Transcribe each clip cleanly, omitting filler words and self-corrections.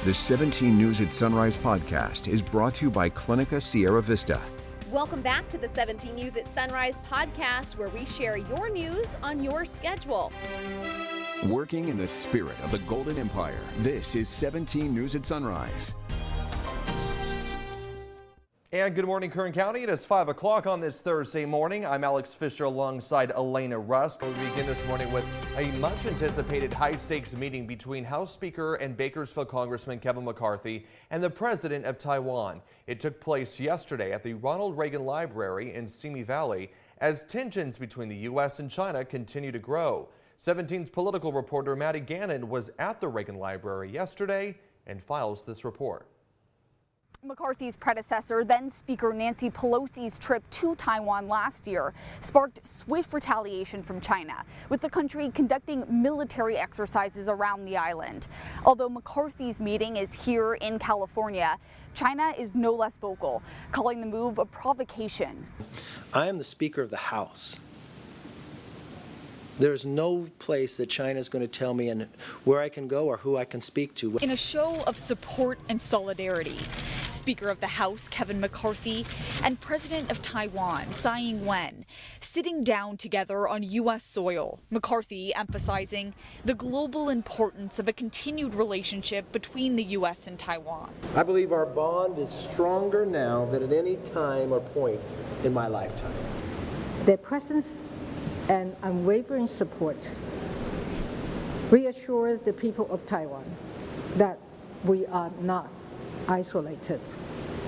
The 17 News at Sunrise podcast is brought to you by Clinica Sierra Vista. Welcome back to the 17 News at Sunrise podcast, where we share your news on your schedule. Working in the spirit of the Golden Empire, this is 17 News at Sunrise. And good morning, Kern County. It is 5 o'clock on this Thursday morning. I'm Alex Fisher alongside Elena Rusk. We begin this morning with a much anticipated high-stakes meeting between House Speaker and Bakersfield Congressman Kevin McCarthy and the President of Taiwan. It took place yesterday at the Ronald Reagan Library in Simi Valley as tensions between the U.S. and China continue to grow. 17's political reporter Maddie Gannon was at the Reagan Library yesterday and files this report. McCarthy's predecessor, then Speaker Nancy Pelosi's trip to Taiwan last year sparked swift retaliation from China, with the country conducting military exercises around the island. Although McCarthy's meeting is here in California, China is no less vocal, calling the move a provocation. I am the Speaker of the House. There's no place that China is going to tell me and where I can go or who I can speak to. In a show of support and solidarity, Speaker of the House Kevin McCarthy and President of Taiwan Tsai Ing-wen sitting down together on U.S. soil. McCarthy emphasizing the global importance of a continued relationship between the U.S. and Taiwan. I believe our bond is stronger now than at any time or point in my lifetime. Their presence and unwavering support reassure the people of Taiwan that we are not isolated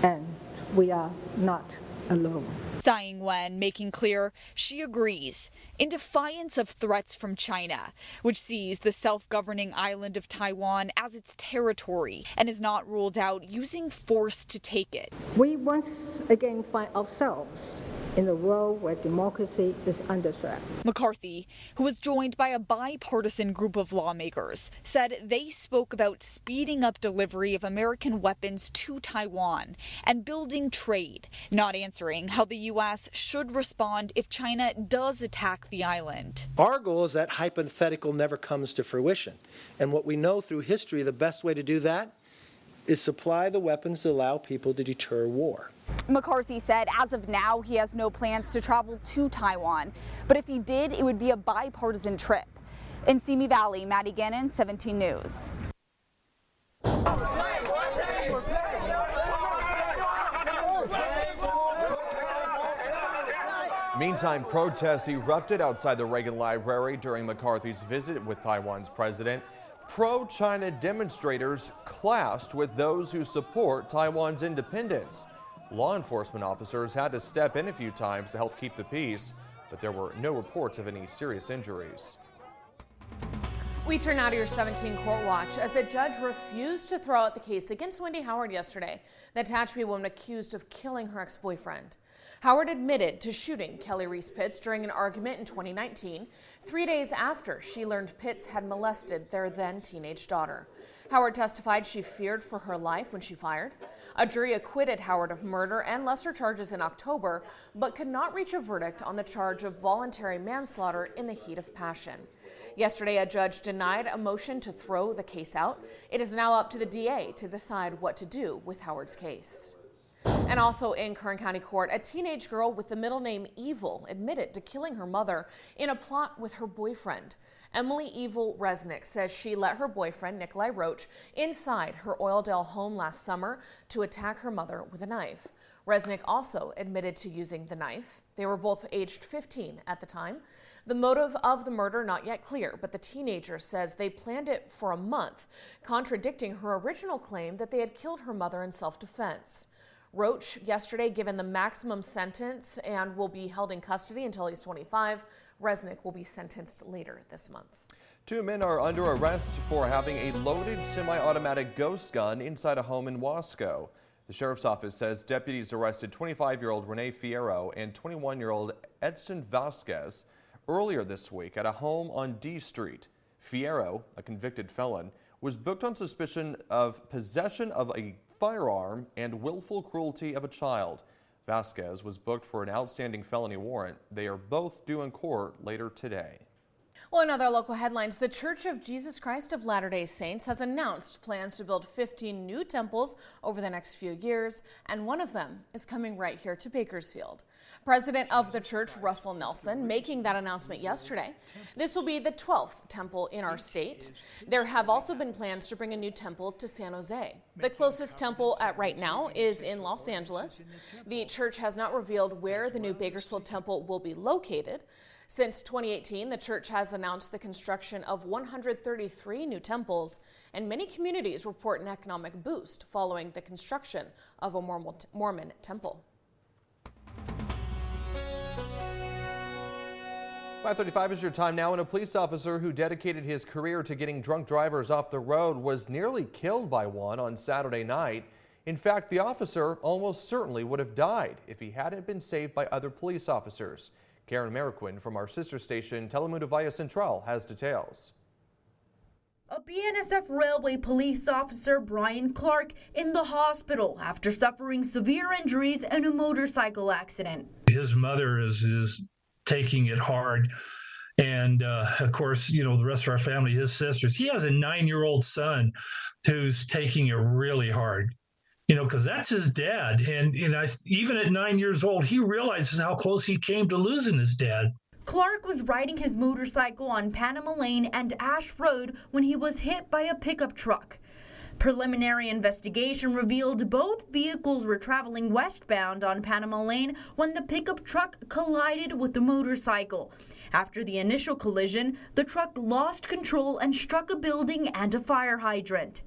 and we are not alone. Tsai Ing-wen making clear she agrees, in defiance of threats from China, which sees the self-governing island of Taiwan as its territory and has not ruled out using force to take it. We once again find ourselves in a world where democracy is under threat. McCarthy, who was joined by a bipartisan group of lawmakers, said they spoke about speeding up delivery of American weapons to Taiwan and building trade, not answering how the U.S. should respond if China does attack the island. Our goal is that hypothetical never comes to fruition. And what we know through history, the best way to do that is supply the weapons to allow people to deter war. McCarthy said as of now he has no plans to travel to Taiwan, but if he did, it would be a bipartisan trip. In Simi Valley, Maddie Gannon, 17 News. Meantime, protests erupted outside the Reagan Library during McCarthy's visit with Taiwan's president. Pro-China demonstrators clashed with those who support Taiwan's independence. Law enforcement officers had to step in a few times to help keep the peace, but there were no reports of any serious injuries. We turn now to your 17 Court Watch as a judge refused to throw out the case against Wendy Howard yesterday, the Tehachapi woman accused of killing her ex-boyfriend. Howard admitted to shooting Kelly Reese Pitts during an argument in 2019, 3 days after she learned Pitts had molested their then teenage daughter. Howard testified she feared for her life when she fired. A jury acquitted Howard of murder and lesser charges in October, but could not reach a verdict on the charge of voluntary manslaughter in the heat of passion. Yesterday, a judge denied a motion to throw the case out. It is now up to the DA to decide what to do with Howard's case. And also in Kern County Court, a teenage girl with the middle name Evil admitted to killing her mother in a plot with her boyfriend. Emily Evil Resnick says she let her boyfriend, Nikolai Roach, inside her Oildale home last summer to attack her mother with a knife. Resnick also admitted to using the knife. They were both aged 15 at the time. The motive of the murder not yet clear, but the teenager says they planned it for a month, contradicting her original claim that they had killed her mother in self-defense. Roach yesterday given the maximum sentence and will be held in custody until he's 25. Resnick will be sentenced later this month. 2 men are under arrest for having a loaded semi-automatic ghost gun inside a home in Wasco. The sheriff's office says deputies arrested 25-year-old Renee Fierro and 21-year-old Edson Vasquez earlier this week at a home on D Street. Fierro, a convicted felon, was booked on suspicion of possession of a firearm and willful cruelty of a child. Vasquez was booked for an outstanding felony warrant. They are both due in court later today. Well, in other local headlines, the Church of Jesus Christ of Latter-day Saints has announced plans to build 15 new temples over the next few years, and one of them is coming right here to Bakersfield. President of the church, Russell Nelson, making that announcement yesterday. This will be the 12th temple in our state. There have also been plans to bring a new temple to San Jose. The closest temple right now is in Los Angeles. The church has not revealed where the new Bakersfield temple will be located. Since 2018, the church has announced the construction of 133 new temples, and many communities report an economic boost following the construction of a Mormon temple. 5:35 is your time now, and a police officer who dedicated his career to getting drunk drivers off the road was nearly killed by one on Saturday night. In fact, the officer almost certainly would have died if he hadn't been saved by other police officers. Karen Mariquin from our sister station, Telemundo Valle Central, has details. A BNSF railway police officer, Brian Clark, in the hospital after suffering severe injuries in a motorcycle accident. His mother is taking it hard. And of course, you know, the rest of our family, his sisters. He has a 9-year-old son who's taking it really hard. You know, because that's his dad. And even at 9 years old, he realizes how close he came to losing his dad. Clark was riding his motorcycle on Panama Lane and Ash Road when he was hit by a pickup truck. Preliminary investigation revealed both vehicles were traveling westbound on Panama Lane when the pickup truck collided with the motorcycle. After the initial collision, the truck lost control and struck a building and a fire hydrant.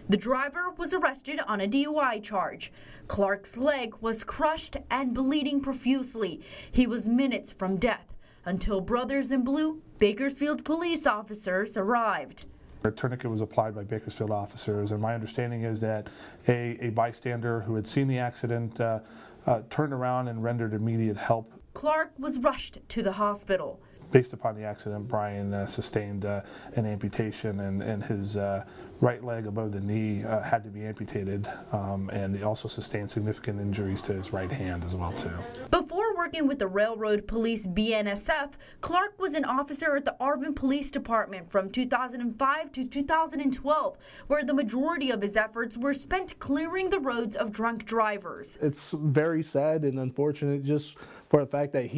The driver was arrested on a DUI charge. Clark's leg was crushed and bleeding profusely. He was minutes from death until Brothers in Blue Bakersfield police officers arrived. A tourniquet was applied by Bakersfield officers, and my understanding is that a bystander who had seen the accident turned around and rendered immediate help. Clark was rushed to the hospital. Based upon the accident, Brian sustained an amputation, and his right leg above the knee had to be amputated, and he also sustained significant injuries to his right hand as well, too. Before working with the Railroad Police BNSF, Clark was an officer at the Arvin Police Department from 2005 to 2012, where the majority of his efforts were spent clearing the roads of drunk drivers. It's very sad and unfortunate just for the fact that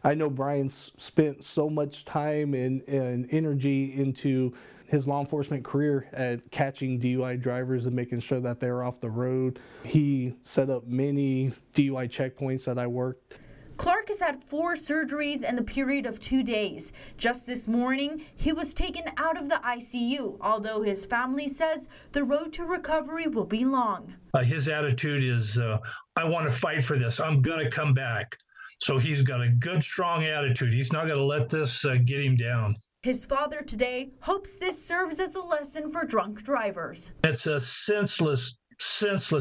I know Brian spent so much time and energy into his law enforcement career at catching DUI drivers and making sure that they're off the road. He set up many DUI checkpoints that I worked. Clark has had 4 surgeries in the period of 2 days. Just this morning, he was taken out of the ICU, although his family says the road to recovery will be long. His attitude is, I want to fight for this. I'm going to come back. So he's got a good, strong attitude. He's not going to let this get him down. His father today hopes this serves as a lesson for drunk drivers. It's a senseless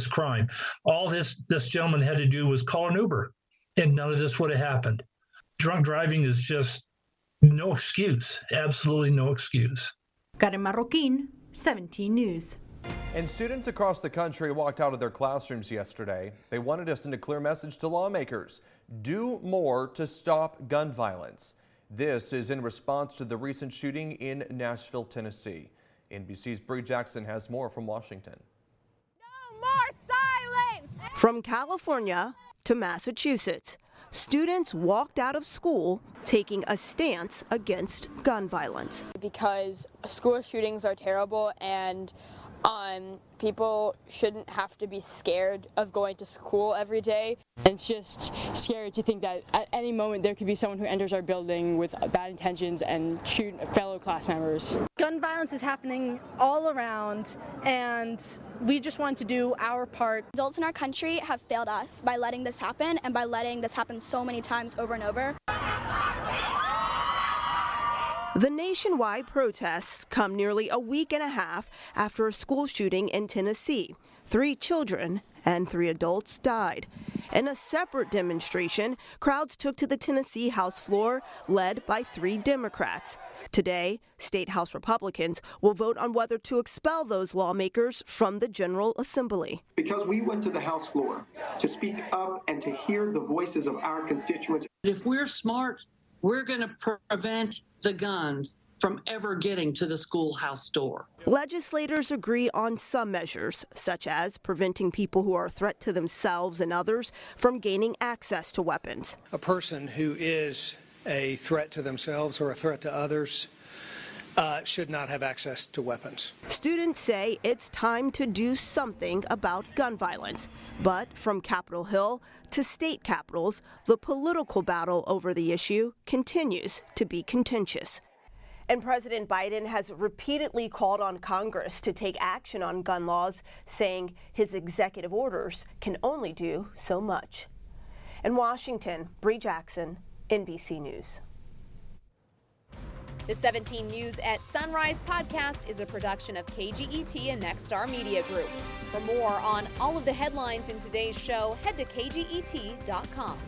crime. All this gentleman had to do was call an Uber, and none of this would have happened. Drunk driving is just no excuse, absolutely no excuse. Karen Marroquin, 17 News. And students across the country walked out of their classrooms yesterday. They wanted to send a clear message to lawmakers. Do more to stop gun violence. This is in response to the recent shooting in Nashville, Tennessee. NBC's Bree Jackson has more from Washington. No more silence! From California to Massachusetts, students walked out of school taking a stance against gun violence. Because school shootings are terrible, and people shouldn't have to be scared of going to school every day. It's just scary to think that at any moment there could be someone who enters our building with bad intentions and shoot fellow class members. Gun violence is happening all around, and we just want to do our part. Adults in our country have failed us by letting this happen, and by letting this happen so many times over and over. The nationwide protests come nearly a week and a half after a school shooting in Tennessee. 3 children and 3 adults died. In a separate demonstration, crowds took to the Tennessee House floor, led by 3 Democrats. Today, State House Republicans will vote on whether to expel those lawmakers from the General Assembly. Because we went to the House floor to speak up and to hear the voices of our constituents. If we're smart we're going to prevent the guns from ever getting to the schoolhouse door. Legislators agree on some measures, such as preventing people who are a threat to themselves and others from gaining access to weapons. A person who is a threat to themselves or a threat to others should not have access to weapons. Students say it's time to do something about gun violence. But from Capitol Hill to state capitals, the political battle over the issue continues to be contentious. And President Biden has repeatedly called on Congress to take action on gun laws, saying his executive orders can only do so much. In Washington, Bree Jackson, NBC News. The 17 News at Sunrise podcast is a production of KGET and Nexstar Media Group. For more on all of the headlines in today's show, head to kget.com.